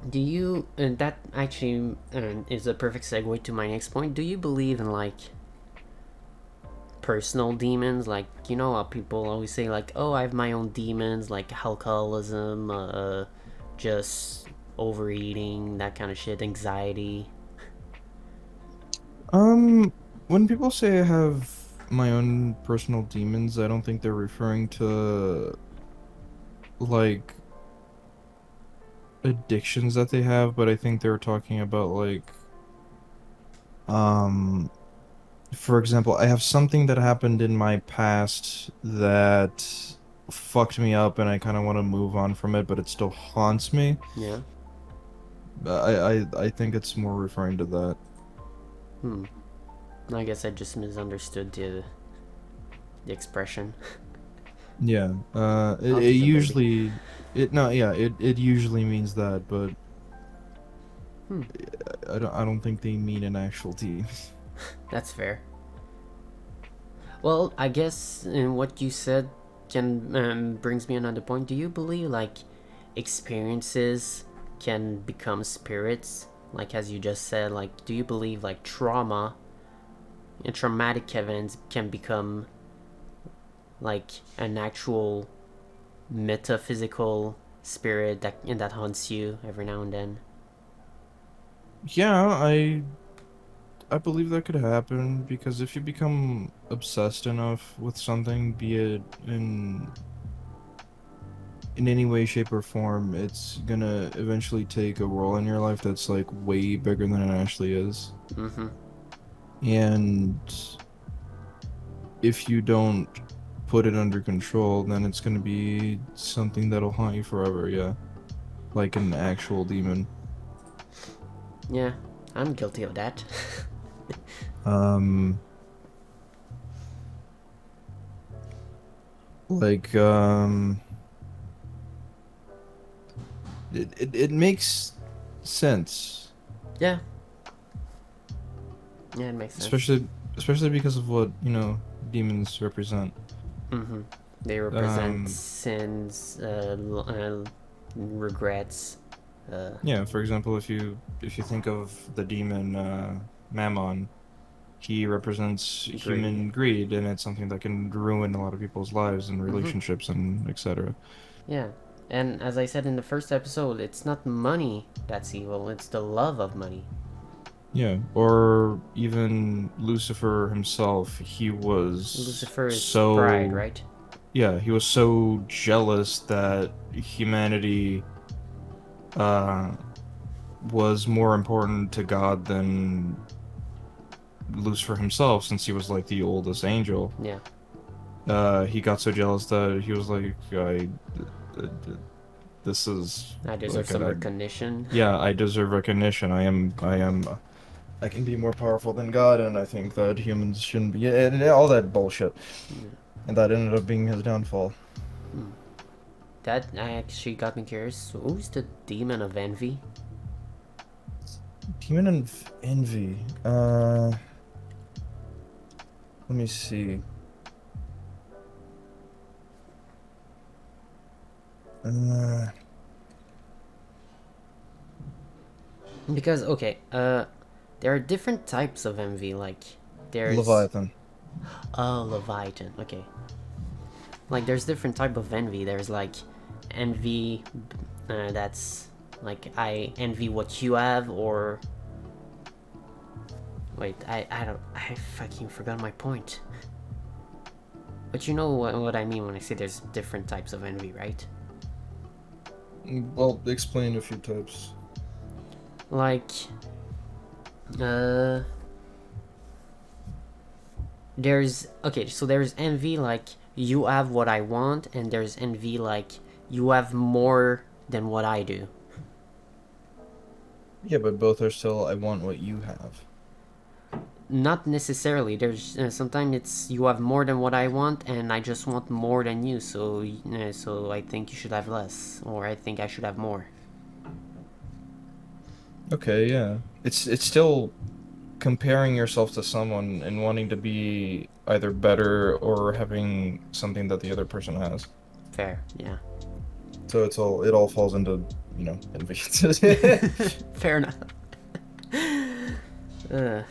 Do you, and that actually is a perfect segue to my next point. Do you believe in like personal demons? Like, you know how people always say, like, oh, I have my own demons, like alcoholism, just overeating, that kind of shit, anxiety. When people say I have my own personal demons, I don't think they're referring to like addictions that they have, but I think they're talking about like um for example, I have something that happened in my past that fucked me up and I kind of want to move on from it, but it still haunts me. Yeah. I think it's more referring to that. Hmm. I guess I just misunderstood the expression. Yeah. I'll It take it, baby. usually it no, yeah, it usually means that, but Hmm. I don't think they mean an actual team. That's fair. Well, I guess in what you said can brings me another point. Do you believe like experiences can become spirits? Like as you just said, like do you believe like trauma and traumatic events can become like an actual metaphysical spirit that haunts you every now and then? Yeah, I believe that could happen because if you become obsessed enough with something, be it in any way, shape, or form, it's gonna eventually take a role in your life that's like way bigger than it actually is. Mm-hmm. And if you don't put it under control, then it's gonna be something that'll haunt you forever, yeah. Like an actual demon. Yeah, I'm guilty of that. Um, like, it makes sense. Yeah, yeah, it makes sense. especially especially because of what demons represent. Mm-hmm. They represent um sins, regrets. Uh, yeah, for example, if you think of the demon Mammon, he represents greed. human greed, and it's something that can ruin a lot of people's lives and Mm-hmm. relationships and etc. Yeah, and as I said in the first episode, it's not money that's evil; it's the love of money. Yeah, or even Lucifer himself, he was Lucifer is pride, so, right? yeah, he was so jealous that humanity uh was more important to God than loose for himself since he was like the oldest angel. Yeah. He got so jealous that he was like, this is I deserve like, some recognition. yeah, I deserve recognition. I can be more powerful than God, and I think that humans shouldn't be, and all that bullshit. Yeah. And that ended up being his downfall. Hmm. That actually got me curious. Who's the demon of envy? Demon and Envy. Let me see. Uh, Because okay, there are different types of envy. Like there's Leviathan. Leviathan. Okay, like there's different type of envy. There's like envy, that's like I envy what you have, or wait, I fucking forgot my point. But you know what I mean when I say there's different types of envy, right? Well, explain a few types. Like, uh, there's okay, so there's envy like you have what I want, and there's envy like you have more than what I do. Yeah, but both are still, I want what you have. Not necessarily. There's sometimes it's you have more than what I want, and I just want more than you. So I think you should have less, or I think I should have more. Okay, yeah. It's still comparing yourself to someone and wanting to be either better or having something that the other person has. Fair, yeah. So it all falls into, envy. Fair enough. Uh,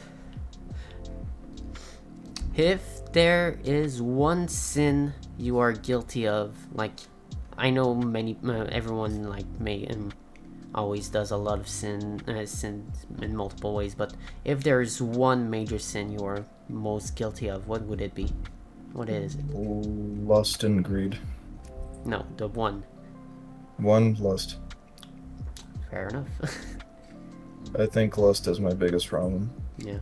if there is one sin you are guilty of, like I know many, everyone like may always does a lot of sins in multiple ways, but if there's one major sin you are most guilty of, what would it be? What is it? Lust and greed. No, the one. One, lust. Fair enough. I think lust is my biggest problem. Yeah.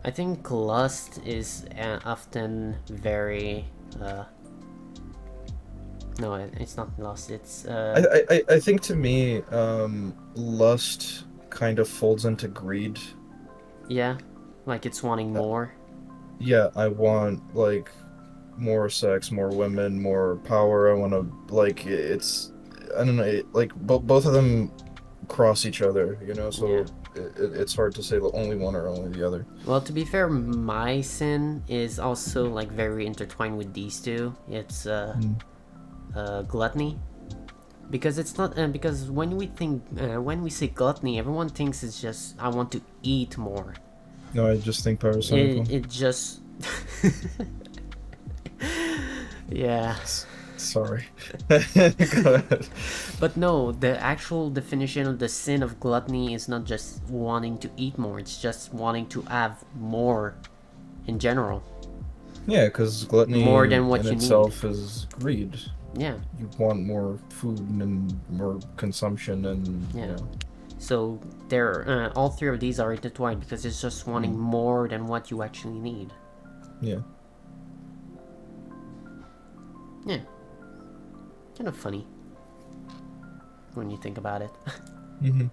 I think lust is often very. No, it's not lust. It's. I think to me, lust kind of folds into greed. Yeah, like it's wanting Uh, more. yeah, I want like more sex, more women, more power. I want to like it's I don't know, like both of them cross each other, Yeah. so it's hard to say only one or only the other. Well, to be fair, my sin is also like very intertwined with these two. It's Mm. gluttony, because it's not because when we say gluttony, everyone thinks it's just I want to eat more. No, I just think parasitical. It just yeah. Sorry. Go ahead. But no, the actual definition of the sin of gluttony is not just wanting to eat more, it's just wanting to have more in general. Yeah, because gluttony More than what in you itself is greed. Yeah. You want more food and more consumption and Yeah. So all three of these are intertwined because it's just wanting more than what you actually need. yeah. Yeah. Kind of funny when you think about it. hmm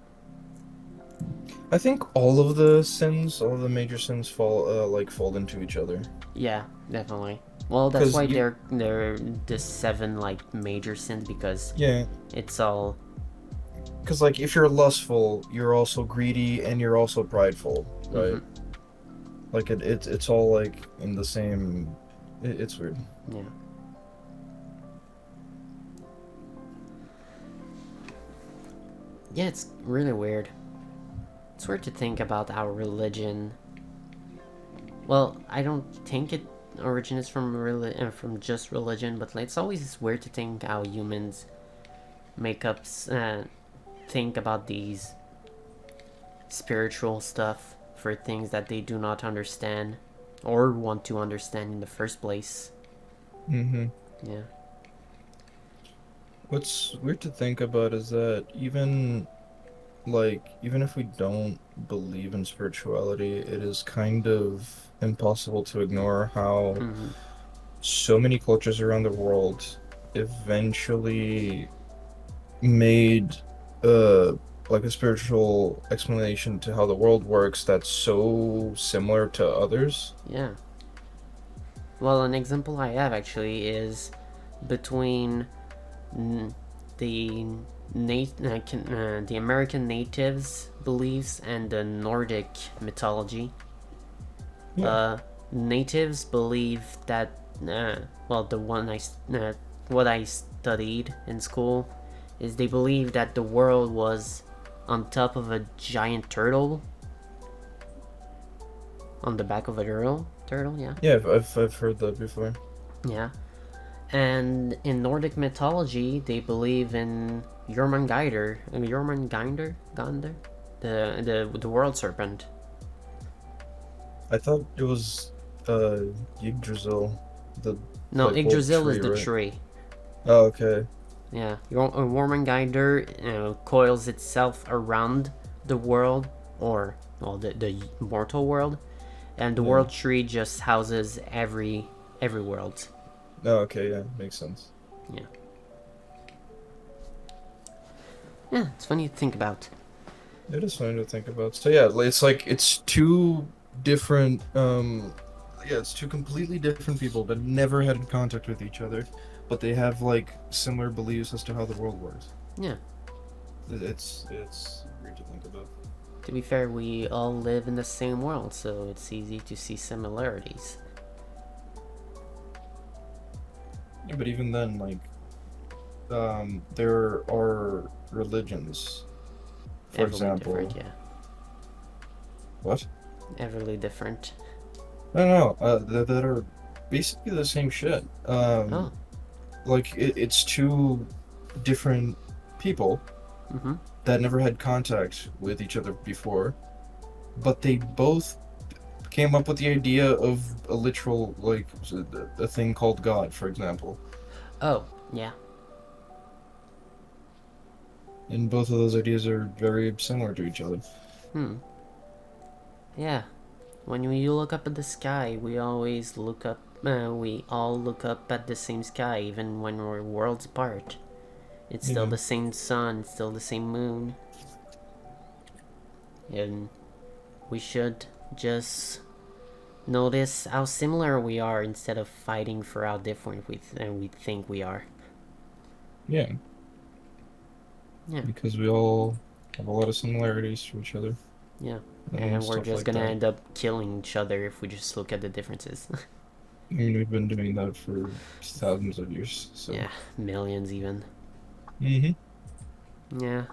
I think all of the major sins fold into each other. Yeah, definitely. Well, that's 'Cause why you, they're the seven like major sins, because yeah, it's all because like if you're lustful, you're also greedy and you're also prideful, right? mhm, Like it's all like in the same. It's weird. yeah. Yeah, it's really weird. It's weird to think about our religion. Well, I don't think it originates from just religion, but like, it's always weird to think how humans make up think about these spiritual stuff for things that they do not understand or want to understand in the first place. hmm Yeah. What's weird to think about is that even like, even if we don't believe in spirituality, it is kind of impossible to ignore how Hmm. so many cultures around the world eventually made uh like a spiritual explanation to how the world works that's so similar to others. Yeah. Well, an example I have actually is between n- the the American natives' beliefs and the Nordic mythology. Yeah. Uh, Natives believe that, well, what I studied in school is they believe that the world was on top of a giant turtle, on the back of a turtle, yeah, Yeah, I've heard that before. yeah. And in Nordic mythology, they believe in Jormungandr, the world serpent. I thought it was Yggdrasil, the No, like old Yggdrasil is tree, the right? tree. Oh, okay. Yeah, Jormungandr coils itself around the world, or well, the mortal world, and the Yeah. world tree just houses every world. Oh, okay, yeah, makes sense. Yeah, yeah, it's funny to think about. It is funny to think about. So yeah, it's like it's two different yeah, it's two completely different people that never had contact with each other, but they have like similar beliefs as to how the world works. Yeah, It's weird to think about. to be fair, we all live in the same world, so it's easy to see similarities. Yeah, but even then, like there are religions, for Everly different, example. yeah. What? Everly different. No, no, that are basically the same shit. Oh, Like it's two different people mm-hmm. that never had contact with each other before, but they both came up with the idea of a literal, like, a thing called God, for example. Oh, yeah. And both of those ideas are very similar to each other. Hmm. Yeah. When you look up at the sky, we always look up. We all look up at the same sky, even when we're worlds apart. It's still Yeah. the same sun, it's still the same moon, and we should just notice how similar we are instead of fighting for how different we think we are. Yeah, Yeah, because we all have a lot of similarities to each other yeah. and And we're stuff just like gonna that. end up killing each other if we just look at the differences. I mean, we've been doing that for thousands of years, so. Yeah, millions even. Hmm. Yeah.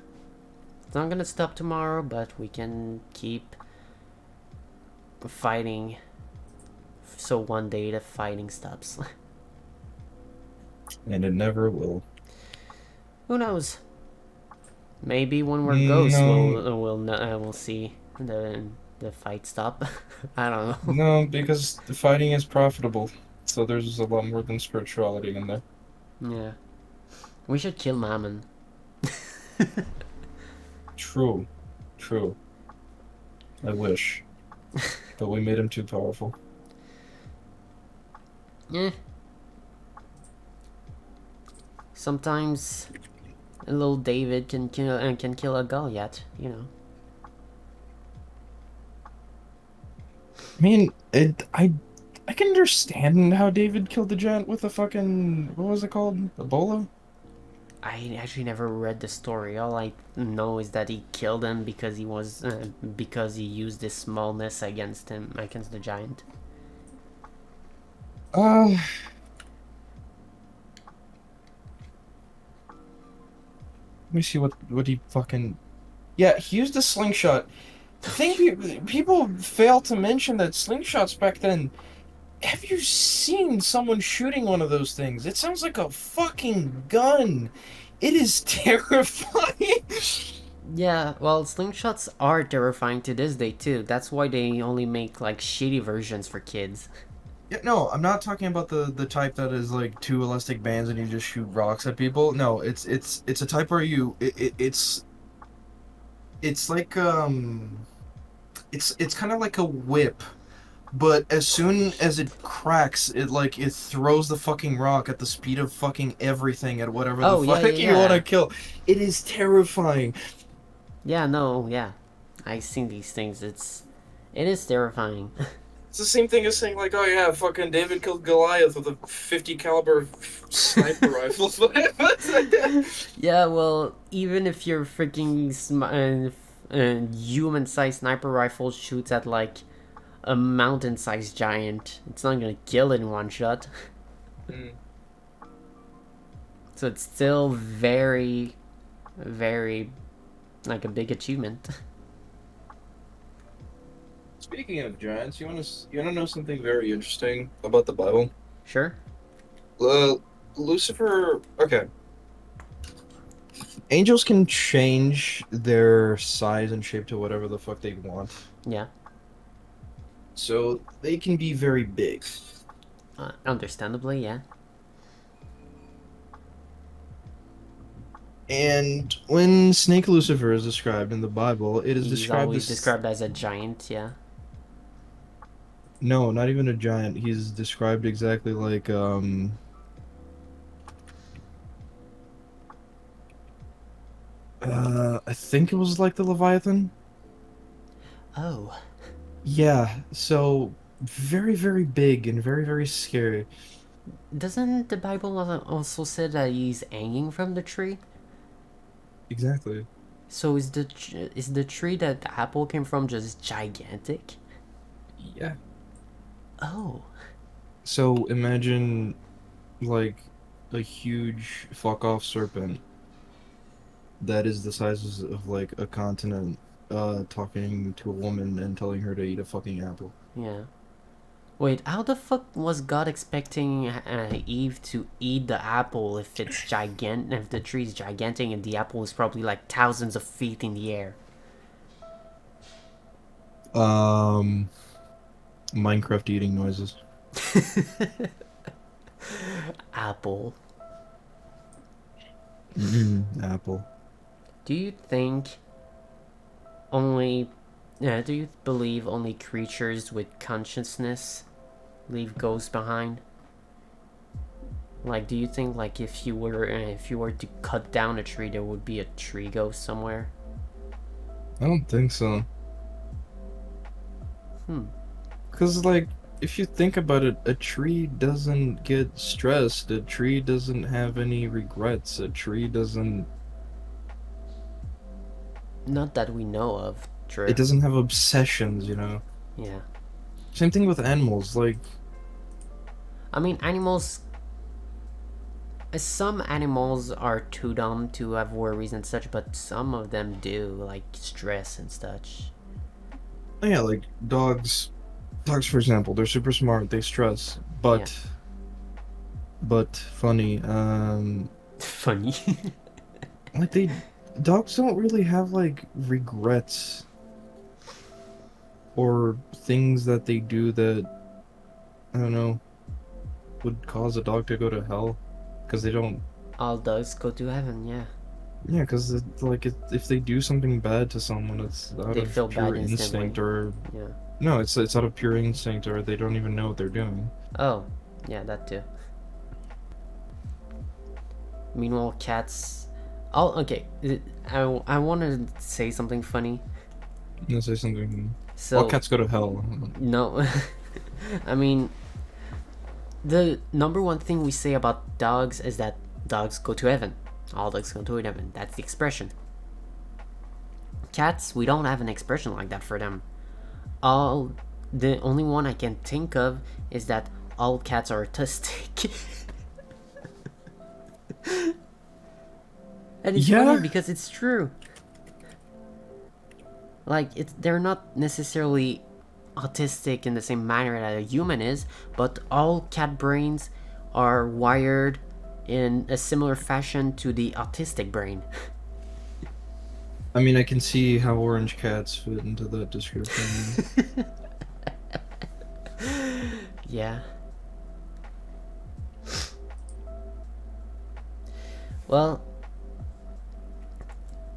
It's not gonna stop tomorrow, but we can keep fighting so one day the fighting stops. And it never will. Who knows? Maybe when we're ghosts, No, we'll see the fight stop. I don't know. no, because the fighting is profitable, so there's a lot more than spirituality in there. Yeah, we should kill Mammon. True, true. I wish, but we made him too powerful. Yeah. Sometimes a little David can kill a Goliath. You know. I mean, I can understand how David killed the giant with a fucking, what was it called? Ebola? I actually never read the story. All I know is that he killed him because he used his smallness against the giant. Uh, Let me see what he fucking. Yeah, he used a slingshot. The thing people fail to mention that slingshots back then. Have you seen someone shooting one of those things? It sounds like a fucking gun. It is terrifying. Yeah, well, slingshots are terrifying to this day too. That's why they only make like shitty versions for kids. Yeah, no, I'm not talking about the type that is like two elastic bands and you just shoot rocks at people. No, it's a type where it's It's like it's kind of like a whip, but as soon as it cracks, it throws the fucking rock at the speed of fucking everything at whatever the Oh, yeah, fuck yeah, you want to yeah. kill. It is terrifying. Yeah, no, yeah. I've seen these things. It is terrifying. It's the same thing as saying like, oh yeah, fucking David killed Goliath with a 50 caliber sniper rifle. Yeah, well, even if your freaking human-sized sniper rifle shoots at like a mountain-sized giant, it's not gonna kill it in one shot. Mm. So it's still very, very like a big achievement. Speaking of giants, you wanna know something very interesting about the Bible? Sure. Uh, Lucifer. Okay, angels can change their size and shape to whatever the fuck they want, Yeah. so they can be very big. Understandably, yeah. And when Snake Lucifer is described in the Bible, it is He's described always as described as a giant, yeah. no, not even a giant. He's described exactly like I think it was like the Leviathan. Oh. Yeah, so very, very big and very, very scary. Doesn't the Bible also say that he's hanging from the tree? Exactly. So is the tree that the apple came from just gigantic? Yeah. Oh. So imagine like a huge fuck off serpent that is the sizes of like a continent talking to a woman and telling her to eat a fucking apple. Yeah. Wait, how the fuck was God expecting Eve to eat the apple if it's gigantic, if the tree is gigantic and the apple is probably like thousands of feet in the air? Um Minecraft eating noises. Apple. Apple. Do you think only do you believe only creatures with consciousness leave ghosts behind? Like, do you think like if you were to cut down a tree, there would be a tree ghost somewhere? I don't think so. Hmm. Cause like if you think about it, a tree doesn't get stressed. A tree doesn't have any regrets. A tree doesn't Not that we know of. it True. doesn't have obsessions, you know. Yeah. Same thing with animals. Like I mean, animals. Some animals are too dumb to have worries and such, but some of them do, like stress and such. yeah, like dogs. Dogs, for example, they're super smart. They stress, Yeah. but funny. Funny. Like they dogs don't really have like regrets or things that they do that I don't know would cause a dog to go to hell because they don't. All dogs go to heaven, yeah. Yeah, because if they do something bad to someone, it's out They of feel bad pure instantly. instinct, or Yeah. no, it's out of pure instinct, or they don't even know what they're doing. Oh, yeah, that too. Meanwhile, cats. Oh, okay. I want to say something funny. Let's say something. All So, cats go to hell. no. I mean, the number one thing we say about dogs is that dogs go to heaven. All dogs go to heaven. That's the expression. Cats, we don't have an expression like that for them. All the only one I can think of is that all cats are autistic. And it's Yeah. funny because it's true. Like they're not necessarily autistic in the same manner that a human is, but all cat brains are wired in a similar fashion to the autistic brain. I mean, I can see how orange cats fit into that description. Yeah. Well,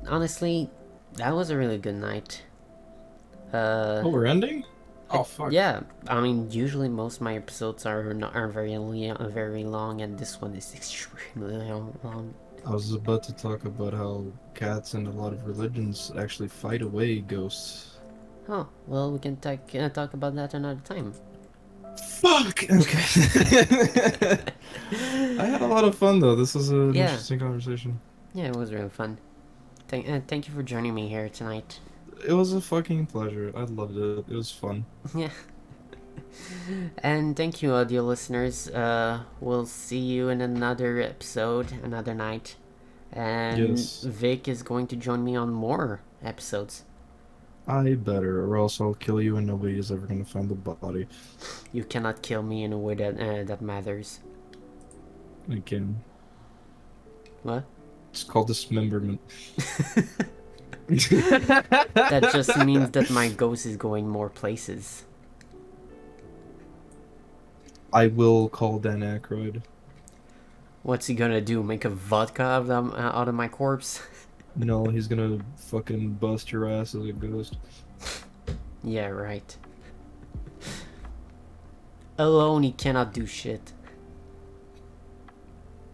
honestly, That was a really good night. Oh, we're ending? Oh, fuck. Yeah, I mean, usually most of my episodes are very long, and this one is extremely long. I was about to talk about how cats and a lot of religions actually fight away ghosts. Oh, well, we can talk about that another time. Fuck! Okay. I had a lot of fun though. This was an Yeah, interesting conversation. yeah, it was really fun. Thank you for joining me here tonight. It was a fucking pleasure. I loved it. It was fun. Yeah. And thank you, audio listeners. We'll see you in another episode, another night. And Yes. Vic is going to join me on more episodes. I better, or else I'll kill you and nobody is ever gonna find the body. You cannot kill me in a way that matters. I can. What? It's called dismemberment. That just means that my ghost is going more places. I will call Dan Aykroyd. What's he gonna do? Make a vodka out of my corpse? No, he's gonna fucking bust your ass as a ghost. Yeah, right. Alone, he cannot do shit.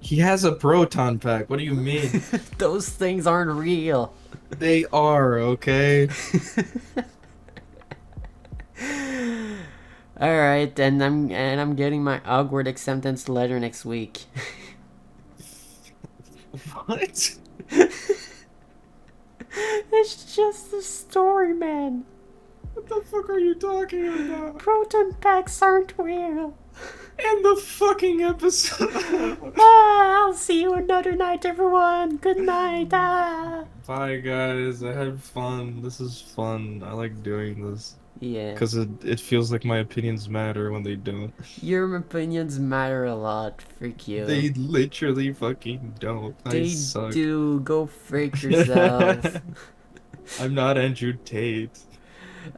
He has a proton pack. What do you mean? Those things aren't real. They are, okay? All right, and I'm getting my awkward acceptance letter next week. What? It's just a story, man. What the fuck are you talking about? Proton packs aren't real. In the fucking episode. I'll see you another night, everyone. Good night. Bye, guys. I had fun. This is fun. I like doing this. Yeah. Because it feels like my opinions matter when they don't. Your opinions matter a lot. Freak you. They literally fucking don't. I They suck. do. Go freak yourself. I'm not Andrew Tate.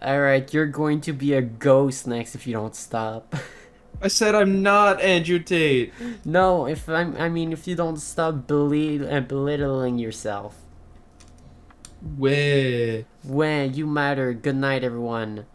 Alright, you're going to be a ghost next if you don't stop. I said I'm not Andrew Tate. No, if if you don't stop belittling yourself. Where? When you matter. Good night, everyone.